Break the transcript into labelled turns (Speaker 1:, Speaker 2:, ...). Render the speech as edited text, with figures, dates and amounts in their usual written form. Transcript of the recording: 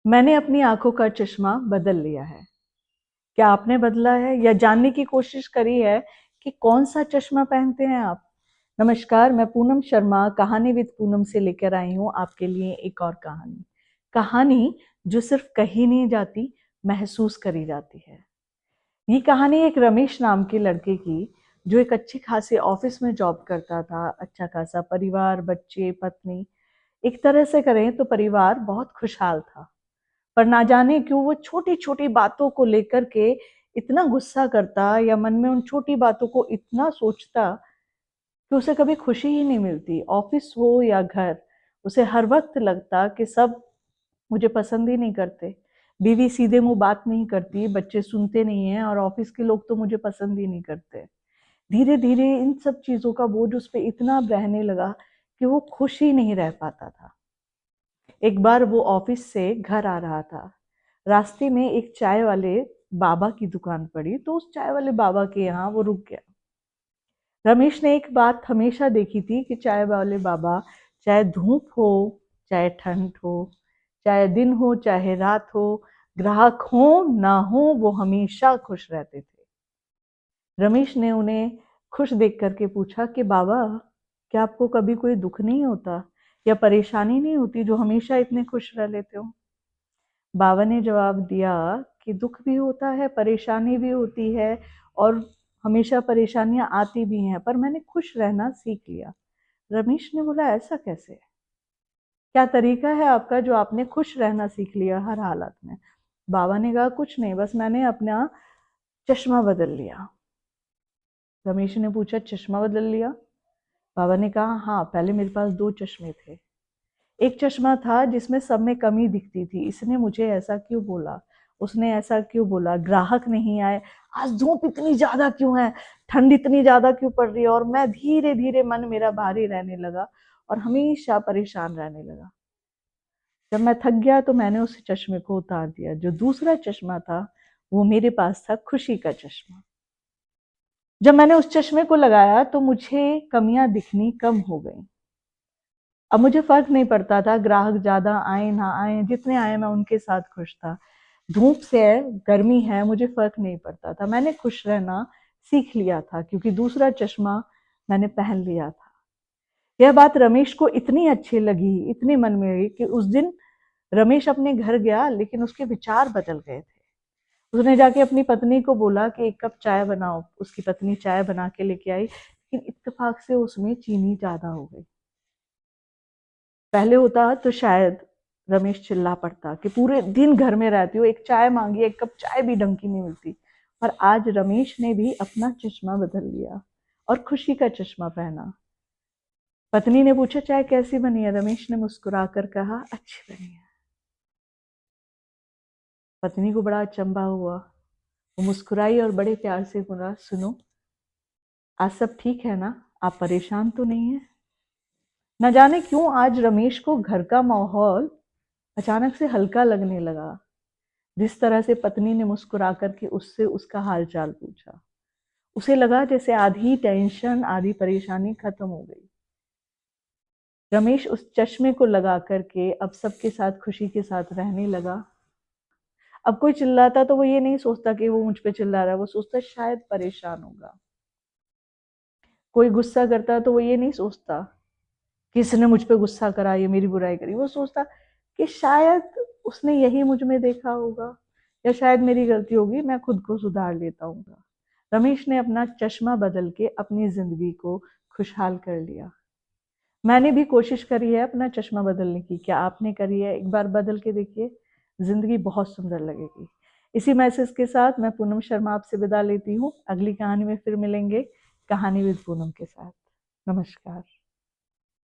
Speaker 1: मैंने अपनी आंखों का चश्मा बदल लिया है। क्या आपने बदला है या जानने की कोशिश करी है कि कौन सा चश्मा पहनते हैं आप? नमस्कार, मैं पूनम शर्मा कहानी विद पूनम से लेकर आई हूँ आपके लिए एक और कहानी। कहानी जो सिर्फ कही नहीं जाती, महसूस करी जाती है। ये कहानी एक रमेश नाम के लड़के की, जो एक अच्छे खासे ऑफिस में जॉब करता था। अच्छा खासा परिवार, बच्चे, पत्नी, एक तरह से करें तो परिवार बहुत खुशहाल था। पर ना जाने क्यों वो छोटी-छोटी बातों को लेकर के इतना गुस्सा करता या मन में उन छोटी बातों को इतना सोचता कि उसे कभी खुशी ही नहीं मिलती। ऑफिस हो या घर, उसे हर वक़्त लगता कि सब मुझे पसंद ही नहीं करते। बीवी सीधे मुँह बात नहीं करती, बच्चे सुनते नहीं हैं और ऑफिस के लोग तो मुझे पसंद ही नहीं करते। धीरे-धीरे इन सब चीज़ों का बोझ उस पे इतना रहने लगा कि वो खुश ही नहीं रह पाता था। एक बार वो ऑफिस से घर आ रहा था। रास्ते में एक चाय वाले बाबा की दुकान पड़ी, तो उस चाय वाले बाबा के यहाँ वो रुक गया। रमेश ने एक बात हमेशा देखी थी कि चाय वाले बाबा, चाहे धूप हो, चाहे ठंड हो, चाहे दिन हो, चाहे रात हो, ग्राहक हो ना हो, वो हमेशा खुश रहते थे। रमेश ने उन्हें खुश देख करके पूछा कि बाबा, क्या आपको कभी कोई दुख नहीं होता या परेशानी नहीं होती जो हमेशा इतने खुश रह लेते हो? बाबा ने जवाब दिया कि दुख भी होता है, परेशानी भी होती है और हमेशा परेशानियां आती भी हैं, पर मैंने खुश रहना सीख लिया। रमेश ने बोला, ऐसा कैसे? क्या तरीका है आपका जो आपने खुश रहना सीख लिया हर हालत में? बाबा ने कहा, कुछ नहीं, बस मैंने अपना चश्मा बदल लिया। रमेश ने पूछा, चश्मा बदल लिया? बाबा ने कहा, हाँ, पहले मेरे पास दो चश्मे थे। एक चश्मा था जिसमें सब में कमी दिखती थी, इसने मुझे ऐसा क्यों बोला, उसने ऐसा क्यों बोला, ग्राहक नहीं आए, आज धूप इतनी ज्यादा क्यों है, ठंड इतनी ज्यादा क्यों पड़ रही है, और मैं धीरे धीरे मन मेरा भारी रहने लगा और हमेशा परेशान रहने लगा। जब मैं थक गया तो मैंने उस चश्मे को उतार दिया। जो दूसरा चश्मा था वो मेरे पास था, खुशी का चश्मा। जब मैंने उस चश्मे को लगाया तो मुझे कमियां दिखनी कम हो गई। अब मुझे फर्क नहीं पड़ता था ग्राहक ज्यादा आए ना आए, जितने आए मैं उनके साथ खुश था। धूप से है, गर्मी है, मुझे फर्क नहीं पड़ता था। मैंने खुश रहना सीख लिया था क्योंकि दूसरा चश्मा मैंने पहन लिया था। यह बात रमेश को इतनी अच्छी लगी, इतनी मन में लगी कि उस दिन रमेश अपने घर गया, लेकिन उसके विचार बदल गए थे। उसने जाके अपनी पत्नी को बोला कि एक कप चाय बनाओ। उसकी पत्नी चाय बना के लेके आई, लेकिन इत्तेफाक से उसमें चीनी ज्यादा हो गई। पहले होता तो शायद रमेश चिल्ला पड़ता कि पूरे दिन घर में रहती हो, एक चाय मांगी, एक कप चाय भी ढंग की नहीं मिलती। पर आज रमेश ने भी अपना चश्मा बदल लिया और खुशी का चश्मा पहना। पत्नी ने पूछा, चाय कैसी बनी है? रमेश ने मुस्कुराकर कहा, अच्छी बनी है। पत्नी को बड़ा अचंभा हुआ। वो मुस्कुराई और बड़े प्यार से बोला, सुनो, आज सब ठीक है ना? आप परेशान तो नहीं है? न जाने क्यों आज रमेश को घर का माहौल अचानक से हल्का लगने लगा। जिस तरह से पत्नी ने मुस्कुरा करके उससे उसका हाल चाल पूछा, उसे लगा जैसे आधी टेंशन, आधी परेशानी खत्म हो गई। रमेश उस चश्मे को लगा करके अब सबके साथ खुशी के साथ रहने लगा। अब कोई चिल्लाता तो वो ये नहीं सोचता कि वो मुझ पे चिल्ला रहा है, वो सोचता शायद परेशान होगा। कोई गुस्सा करता तो वो ये नहीं सोचता कि इसने मुझ पे गुस्सा करा, ये मेरी बुराई करी। वो सोचता कि शायद उसने यही मुझ में देखा होगा या शायद मेरी गलती होगी, मैं खुद को सुधार लेता हूँ। रमेश ने अपना चश्मा बदल के अपनी जिंदगी को खुशहाल कर लिया। मैंने भी कोशिश करी है अपना चश्मा बदलने की। क्या आपने करी है? एक बार बदल के देखिए, जिंदगी बहुत सुंदर लगेगी। इसी मैसेज के साथ मैं पूनम शर्मा आपसे विदा लेती हूँ। अगली कहानी में फिर मिलेंगे, कहानी विद पूनम के साथ। नमस्कार।